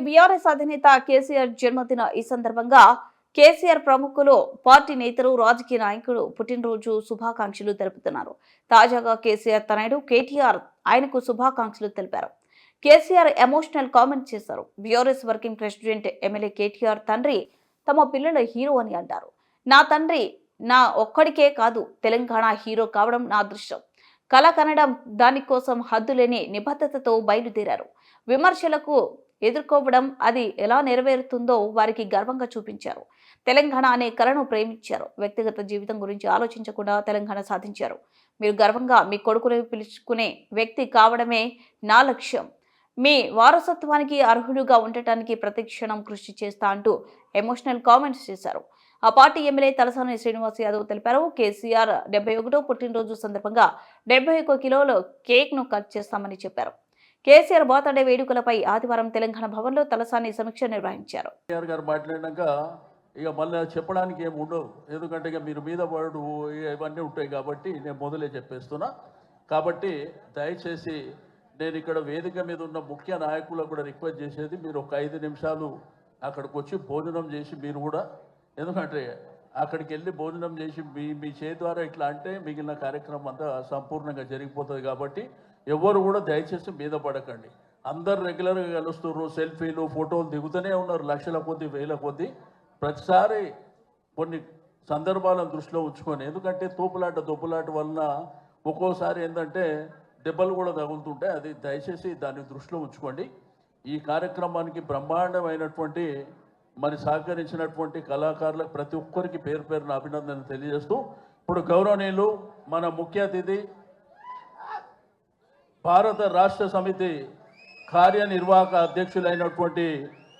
BRS అధినేత కేసీఆర్ జన్మదిన ఈ సందర్భంగా కేసీఆర్ ప్రముఖులు, పార్టీ నేతలు, రాజకీయ నాయకులు పుట్టినరోజు శుభాకాంక్షలు తెలుపుతున్నారు. తాజాగా కేసీఆర్ తనయుడు కేటీఆర్ ఆయనకు శుభాకాంక్షలు తెలిపారు. కేసీఆర్ ఎమోషనల్ కామెంట్ చేశారు. BRS working president MLA KTR తండ్రి తమ పిల్లల హీరో అని అంటారు. నా తండ్రి నా ఒక్కడికే కాదు, తెలంగాణ హీరో కావడం నా అదృష్టం. కళ కనడం దానికోసం హద్దులేని నిబద్ధతతో బయలుదేరారు. విమర్శలకు ఎదుర్కోవడం అది ఎలా నెరవేరుతుందో వారికి గర్వంగా చూపించారు. తెలంగాణ అనే కళను ప్రేమించారు. వ్యక్తిగత జీవితం గురించి ఆలోచించకుండా తెలంగాణ సాధించారు. మీరు గర్వంగా మీ కొడుకుని పిలుచుకునే వ్యక్తి కావడమే నా లక్ష్యం. మీ వారసత్వానికి అర్హులుగా ఉండటానికి ప్రతి క్షణం కృషి చేస్తా అంటూ ఎమోషనల్ కామెంట్స్ చేశారు. ఆ పార్టీ ఎమ్మెల్యే తలసాని శ్రీనివాస్ యాదవ్ తెలిపారు. కేసీఆర్ 71వ పుట్టినరోజు సందర్భంగా 71 కిలోల కేక్ ను కట్ చేస్తామని చెప్పారు. కేసీఆర్ బర్త్డే వేడుకలపై ఆదివారం తెలంగాణ భవన్లో తలసాని సమీక్ష నిర్వహించారు. మాట్లాడినాక ఇక మళ్ళీ చెప్పడానికి ఏమి ఉండవు, ఎందుకంటే ఇక మీరు మీద పడు ఇవన్నీ ఉంటాయి కాబట్టి నేను మొదలే చెప్పేస్తున్నా. కాబట్టి దయచేసి నేను ఇక్కడ వేదిక మీద ఉన్న ముఖ్య నాయకులకు కూడా రిక్వెస్ట్ చేసేది, మీరు ఒక 5 నిమిషాలు అక్కడికి వచ్చి భోజనం చేసి మీరు కూడా, ఎందుకంటే అక్కడికి వెళ్ళి భోజనం చేసి మీ చేతి ద్వారా ఇట్లా అంటే మిగిలిన కార్యక్రమం అంతా సంపూర్ణంగా జరిగిపోతుంది. కాబట్టి ఎవరు కూడా దయచేసి మీద పడకండి. అందరు రెగ్యులర్గా కలుస్తున్నారు, సెల్ఫీలు ఫోటోలు దిగుతూనే ఉన్నారు, లక్షల కొద్ది వేల కొద్ది. ప్రతిసారి కొన్ని సందర్భాలను దృష్టిలో ఉంచుకొని, ఎందుకంటే తోపులాట వలన ఒక్కోసారి ఏంటంటే దెబ్బలు కూడా తగులుతుంటాయి. అది దయచేసి దాన్ని దృష్టిలో ఉంచుకోండి. ఈ కార్యక్రమానికి బ్రహ్మాండమైనటువంటి మరి సహకరించినటువంటి కళాకారులకు ప్రతి ఒక్కరికి పేరు పేరున అభినందనలు తెలియజేస్తూ, ఇప్పుడు గౌరవనీయులు మన ముఖ్య అతిథి భారత రాష్ట్ర సమితి కార్యనిర్వాహక అధ్యక్షులైనటువంటి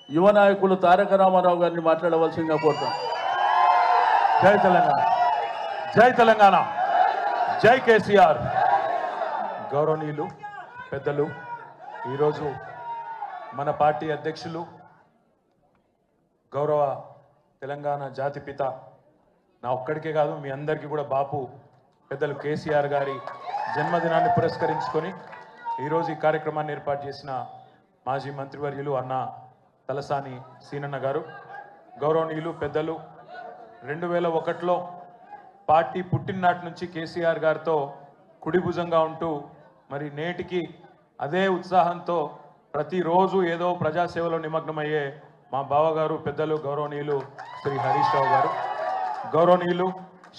యువ నాయకులు తారక రామారావు గారిని మాట్లాడవలసిందిగా కోరుతాం. జై తెలంగాణ, జై తెలంగాణ, జై కేసీఆర్. గౌరవనీయులు పెద్దలు, ఈరోజు మన పార్టీ అధ్యక్షులు గౌరవ తెలంగాణ జాతిపిత, నా ఒక్కడికే కాదు మీ అందరికీ కూడా బాపు పెద్దలు కేసీఆర్ గారి జన్మదినాన్ని పురస్కరించుకొని ఈరోజు ఈ కార్యక్రమాన్ని ఏర్పాటు చేసిన మాజీ మంత్రివర్యులు అన్న తలసాని సీనన్న గారు, గౌరవనీయులు పెద్దలు, 2001లో పార్టీ పుట్టిననాటి నుంచి కేసీఆర్ గారితో కుడిభుజంగా ఉంటూ మరి నేటికి అదే ఉత్సాహంతో ప్రతిరోజు ఏదో ప్రజాసేవలో నిమగ్నమయ్యే మా బావగారు పెద్దలు గౌరవనీయులు శ్రీ హరీష్ రావు గారు, గౌరవనీయులు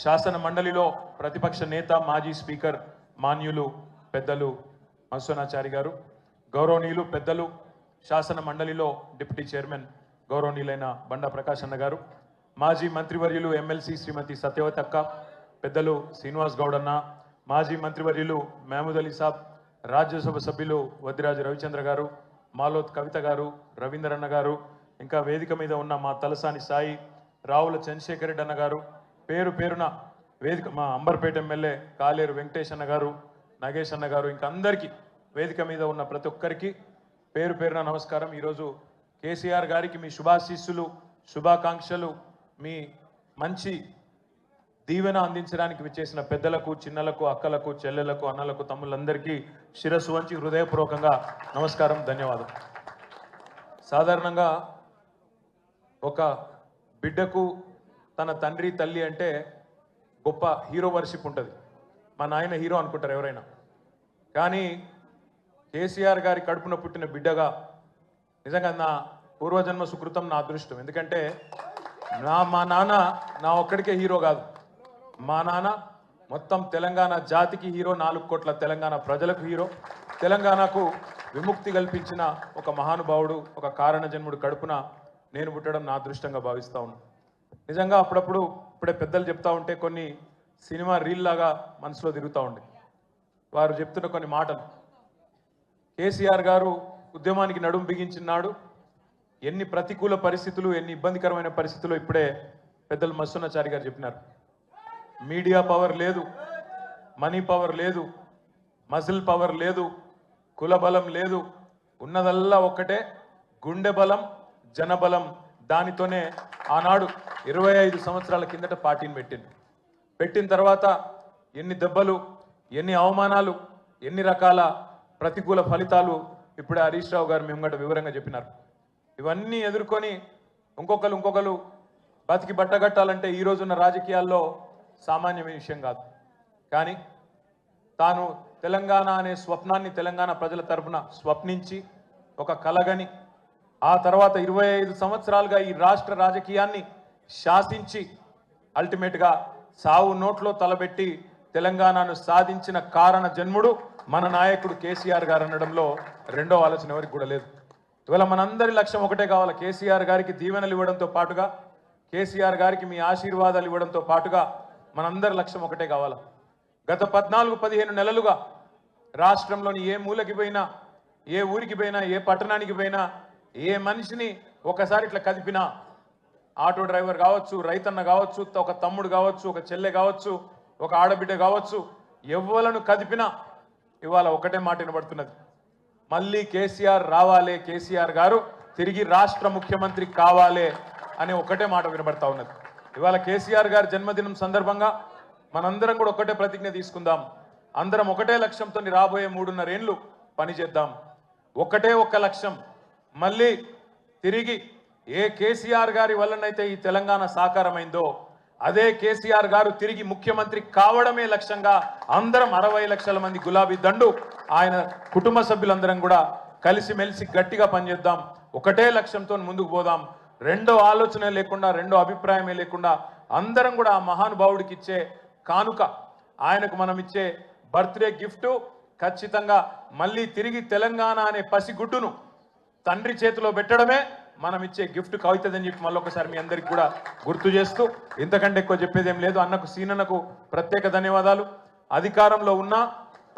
శాసన మండలిలో ప్రతిపక్ష నేత మాజీ స్పీకర్ మాన్యులు పెద్దలు మత్స్వనాచారి గారు, గౌరవనీయులు పెద్దలు శాసన మండలిలో డిప్యూటీ చైర్మన్ గౌరవనీయులైన బండా ప్రకాష్ అన్న గారు, మాజీ మంత్రివర్యులు ఎమ్మెల్సీ శ్రీమతి సత్యవతి అక్క, పెద్దలు శ్రీనివాస్ గౌడ్ అన్న, మాజీ మంత్రివర్యులు మహమూద్ అలీ సాబ్, రాజ్యసభ సభ్యులు వద్దిరాజు రవిచంద్ర గారు, మాలోత్ కవిత గారు, రవీందర్ అన్న గారు, ఇంకా వేదిక మీద ఉన్న మా తలసాని సాయి, రావుల చంద్రశేఖర్ రెడ్డి అన్న గారు, పేరు పేరున వేదిక మా అంబర్పేట ఎమ్మెల్యే కాలేరు వెంకటేష్ అన్న గారు, నాగేష్ అన్న గారు, ఇంకా అందరికీ వేదిక మీద ఉన్న ప్రతి ఒక్కరికి పేరు పేరున నమస్కారం. ఈరోజు కేసీఆర్ గారికి మీ శుభాశీస్సులు, శుభాకాంక్షలు, మీ మంచి దీవెన అందించడానికి విచ్చేసిన పెద్దలకు, చిన్నలకు, అక్కలకు, చెల్లెలకు, అన్నలకు, తమ్ముళ్ళందరికీ శిరస్సు వంచి హృదయపూర్వకంగా నమస్కారం, ధన్యవాదం. సాధారణంగా ఒక బిడ్డకు తన తండ్రి తల్లి అంటే గొప్ప హీరో వర్షిప్ ఉంటుంది. మా నాయన హీరో అనుకుంటారు ఎవరైనా. కానీ కేసీఆర్ గారి కడుపున పుట్టిన బిడ్డగా నిజంగా నా పూర్వజన్మ సుకృతం, నా అదృష్టం. ఎందుకంటే మా నాన్న నా ఒక్కడికే హీరో కాదు, మా నాన్న మొత్తం తెలంగాణ జాతికి హీరో, 4 కోట్ల తెలంగాణ ప్రజలకు హీరో. తెలంగాణకు విముక్తి కల్పించిన ఒక మహానుభావుడు, ఒక కారణ జన్ముడు కడుపున నేను పుట్టడం నా అదృష్టంగా భావిస్తూ ఉన్నాను. నిజంగా అప్పుడప్పుడు ఇప్పుడే పెద్దలు చెప్తా ఉంటే కొన్ని సినిమా రీల్ లాగా మనసులో తిరుగుతూ ఉండే. వారు చెప్తున్న కొన్ని మాటలు, కేసీఆర్ గారు ఉద్యమానికి నడుం బిగించినాడు, ఎన్ని ప్రతికూల పరిస్థితులు, ఎన్ని ఇబ్బందికరమైన పరిస్థితులు ఇప్పుడే పెద్దలు మత్స్వనాచారి గారు చెప్పినారు. మీడియా పవర్ లేదు, మనీ పవర్ లేదు, మజిల్ పవర్ లేదు, కుల బలం లేదు, ఉన్నదల్లా ఒక్కటే గుండె బలం, జనబలం. దానితోనే ఆనాడు 25 సంవత్సరాల కిందట పార్టీని పెట్టిన తర్వాత ఎన్ని దెబ్బలు, ఎన్ని అవమానాలు, ఎన్ని రకాల ప్రతికూల ఫలితాలు ఇప్పుడే హరీష్ రావు గారు మేము వివరంగా చెప్పినారు. ఇవన్నీ ఎదుర్కొని ఇంకొకరు బతికి బట్టగట్టాలంటే ఈ రోజున్న రాజకీయాల్లో సామాన్యమైన విషయం కాదు. కానీ తాను తెలంగాణ అనే స్వప్నాన్ని తెలంగాణ ప్రజల తరఫున స్వప్నించి ఒక కలగని ఆ తర్వాత 25 సంవత్సరాలుగా ఈ రాష్ట్ర రాజకీయాన్ని శాసించి అల్టిమేట్గా సావు నోట్లో తలబెట్టి తెలంగాణను సాధించిన కారణ జన్ముడు మన నాయకుడు కేసీఆర్ గారు అనడంలో రెండో ఆలోచన ఎవరికి కూడా లేదు. ఇవాళ మనందరి లక్ష్యం ఒకటే కావాలి, కేసీఆర్ గారికి దీవెనలు ఇవ్వడంతో పాటుగా, కేసీఆర్ గారికి మీ ఆశీర్వాదాలు ఇవ్వడంతో పాటుగా మనందరి లక్ష్యం ఒకటే కావాలి. గత 14-15 నెలలుగా రాష్ట్రంలోని ఏ మూలకి పోయినా, ఏ ఊరికి పోయినా, ఏ పట్టణానికి పోయినా, ఏ మనిషిని ఒకసారి ఇట్లా కదిపినా, ఆటో డ్రైవర్ కావచ్చు, రైతన్న కావచ్చు, ఒక తమ్ముడు కావచ్చు, ఒక చెల్లె కావచ్చు, ఒక ఆడబిడ్డ కావచ్చు, ఎవ్వలను కదిపినా ఇవాళ ఒకటే మాట వినబడుతున్నది, మళ్ళీ కేసీఆర్ రావాలే, కేసీఆర్ గారు తిరిగి రాష్ట్ర ముఖ్యమంత్రి కావాలే అనే ఒకటే మాట వినబడతా ఉన్నది. ఇవాళ కేసీఆర్ గారి జన్మదినం సందర్భంగా మనందరం కూడా ఒకటే ప్రతిజ్ఞ తీసుకుందాం. అందరం ఒకటే లక్ష్యంతో రాబోయే 3.5 ఏళ్ళు పనిచేద్దాం. ఒకటే ఒక్క లక్ష్యం, మళ్ళీ తిరిగి ఏ కేసీఆర్ గారి వల్లనైతే ఈ తెలంగాణ సాకారమైందో అదే కేసీఆర్ గారు తిరిగి ముఖ్యమంత్రి కావడమే లక్ష్యంగా అందరం 60 లక్షల మంది గులాబీ దండు ఆయన కుటుంబ సభ్యులందరం కూడా కలిసిమెలిసి గట్టిగా పనిచేద్దాం. ఒకటే లక్ష్యంతో ముందుకు పోదాం. రెండో ఆలోచన లేకుండా, రెండో అభిప్రాయమే లేకుండా అందరం కూడా ఆ మహానుభావుడికి ఇచ్చే కానుక, ఆయనకు మనం ఇచ్చే బర్త్డే గిఫ్ట్ ఖచ్చితంగా మళ్ళీ తిరిగి తెలంగాణ అనే పసిగుడ్డును తండ్రి చేతిలో పెట్టడమే మనం ఇచ్చే గిఫ్ట్ అవుతుందని చెప్పి మళ్ళొకసారి మీ అందరికి కూడా గుర్తు చేస్తూ, ఇంతకంటే ఎక్కువ చెప్పేది ఏం లేదు. అన్నకు సీనన్నకు ప్రత్యేక ధన్యవాదాలు. అధికారంలో ఉన్నా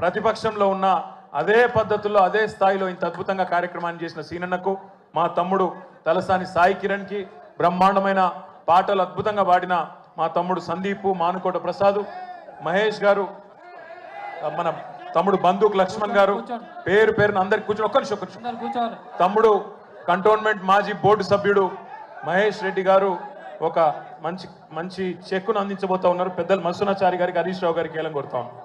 ప్రతిపక్షంలో ఉన్నా అదే పద్ధతుల్లో అదే స్థాయిలో ఇంత అద్భుతంగా కార్యక్రమాన్ని చేసిన సీనన్నకు, మా తమ్ముడు తలసాని సాయి కిరణ్కి, బ్రహ్మాండమైన పాటలు అద్భుతంగా పాడిన మా తమ్ముడు సందీపు, మానుకోట ప్రసాద్, మహేష్ గారు, మన తమ్ముడు బందూక్ లక్ష్మణ్ గారు, పేరు పేరున అందరికి కూర్చొని ఒక్క నిమిషం తమ్ముడు కంటోన్మెంట్ మాజీ బోర్డు సభ్యుడు మహేష్ రెడ్డి గారు ఒక మంచి చెక్కును అందించబోతా ఉన్నారు. పెద్దలు మసునాచారి గారికి, హరీష్ రావు గారికి ఏలం కొడతా ఉన్నారు.